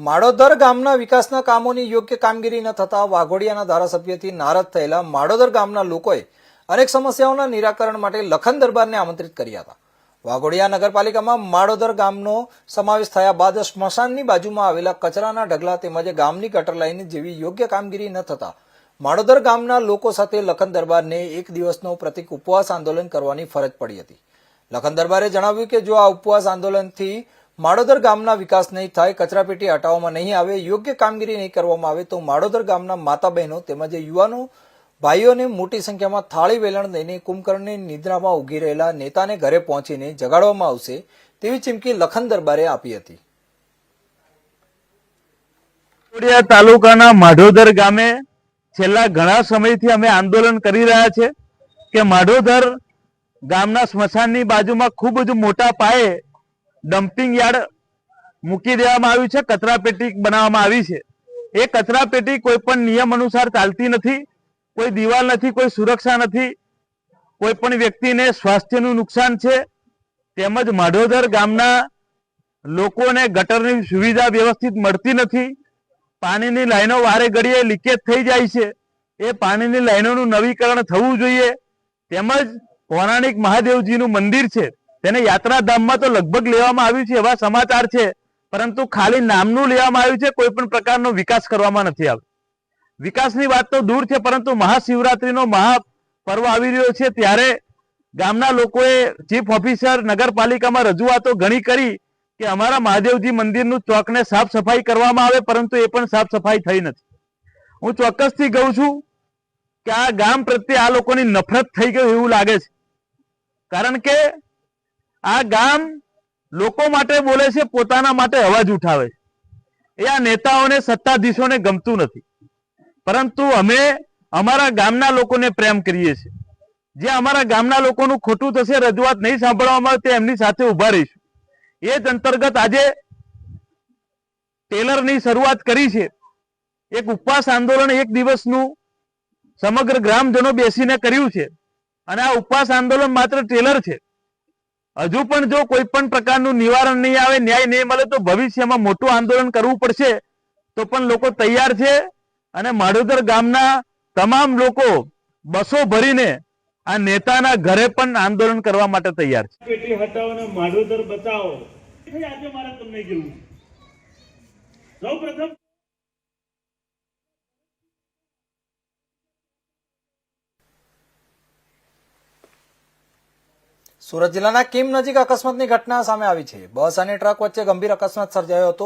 માડોદર ગામના વિકાસના કામોની યોગ્ય કામગીરી ન થતા વાઘોડિયાના ધારાસભ્યથી નારાજ થયેલા માડોદર ગામના લોકોએ અનેક સમસ્યાઓના નિરાકરણ માટે લખન દરબારને આમંત્રિત કર્યા હતા. વાઘોડિયા નગરપાલિકામાં માડોદર ગામનો સમાવેશ થયા બાદ સ્મશાનની બાજુમાં આવેલા કચરાના ઢગલા તેમજ ગામની ગટર લાઈન જેવી યોગ્ય કામગીરી ન થતા માડોદર ગામના લોકો સાથે લખન દરબારને એક દિવસનો પ્રતિક ઉપવાસ આંદોલન કરવાની ફરજ પડી હતી. લખન દરબારે જણાવ્યું કે જો આ ઉપવાસ આંદોલનથી માડોદર ગામના વિકાસ નહીં થાય, કચરાપેટી હટાવવામાં નહીં આવે, યોગ્ય કામગીરી નહીં કરવામાં આવે તો માડોદર ગામના માતા બહેનો તેમજ યુવાનો ભાઈઓને મોટી સંખ્યામાં થાળી વેલણ દઈને કુંભકર્ણની નિદ્રામાં ઉઘી રહેલા નેતાને ઘરે પહોંચીને જગાડવામાં આવશે તેવી ચીમકી લખન દરબારે આપી હતી. વાઘોડિયા તાલુકાના માઢોદર ગામે છેલ્લા ઘણા સમયથી અમે આંદોલન કરી રહ્યા છે કે માઢોદર ગામના સ્મશાનની બાજુમાં ખૂબ જ મોટા પાયે ડમ્પિંગ યાર્ડ મૂકી દેવામાં આવ્યું છે, કચરાપેટી બનાવવામાં આવી છે. એ કચરાપેટી કોઈ પણ નિયમ અનુસાર ચાલતી નથી, કોઈ દિવાલ નથી, કોઈ સુરક્ષા નથી, કોઈ પણ વ્યક્તિને સ્વાસ્થ્યનું નુકસાન છે. તેમજ માઢોદર ગામના લોકોને ગટરની સુવિધા વ્યવસ્થિત મળતી નથી. પાણીની લાઈનો વારે ઘડીએ લીકેજ થઈ જાય છે. એ પાણીની લાઈનોનું નવીકરણ થવું જોઈએ. તેમજ પૌરાણિક મહાદેવજીનું મંદિર છે તેને યાત્રાધામમાં તો લગભગ લેવામાં આવ્યું છે એવા સમાચાર છે, પરંતુ ખાલી નામનું લેવામાં આવ્યું છે, કોઈ પણ પ્રકારનો વિકાસ કરવામાં નથી આવ્યો. વિકાસની વાત તો દૂર છે, પરંતુ મહાશિવરાત્રીનો મહાપર્વ આવી રહ્યો છે ત્યારે ગામના લોકોએ ચીફ ઓફિસર નગરપાલિકામાં રજૂઆતો ઘણી કરી કે અમારા મહાદેવજી મંદિરનું ચોકને સાફ સફાઈ કરવામાં આવે, પરંતુ એ પણ સાફ સફાઈ થઈ નથી. હું ચોક્કસથી કહું છું કે આ ગામ પ્રત્યે આ લોકોની નફરત થઈ ગઈ એવું લાગે છે, કારણ કે આ ગામ લોકો માટે બોલે છે, પોતાના માટે અવાજ ઉઠાવે છે. એ આ નેતાઓને, સત્તાધીશોને ગમતું નથી, પરંતુ અમે અમારા ગામના લોકોને પ્રેમ કરીએ છીએ. જે અમારા ગામના લોકોનું ખોટું થશે, રજૂઆત નહીં સાંભળવામાં આવે તે એમની સાથે ઉભા રહીશું. એ જ અંતર્ગત આજે ટેલરની શરૂઆત કરી છે. એક ઉપવાસ આંદોલન એક દિવસનું સમગ્ર ગ્રામજનો બેસીને કર્યું છે, અને આ ઉપવાસ આંદોલન માત્ર ટેલર છે. હજુ પણ જો કોઈ પણ પ્રકારનું નિવારણ નહીં આવે, ન્યાય નહીં મળે તો ભવિષ્યમાં મોટું આંદોલન કરવું પડશે. તો પણ લોકો તૈયાર છે, અને માઢોદર ગામના તમામ લોકો બસો ભરીને આ નેતાના ઘરે પણ આંદોલન કરવા માટે તૈયાર છે. પેટી હટાવો ને માઢોદર બચાવો. આજે મારે તમને કહેવું સૌપ્રથમ સુરત જિલ્લાના કીમ નજીક અકસ્માતની ઘટના સામે આવી છે. બસ અને ટ્રક વચ્ચે ગંભીર અકસ્માત સર્જાયો હતો.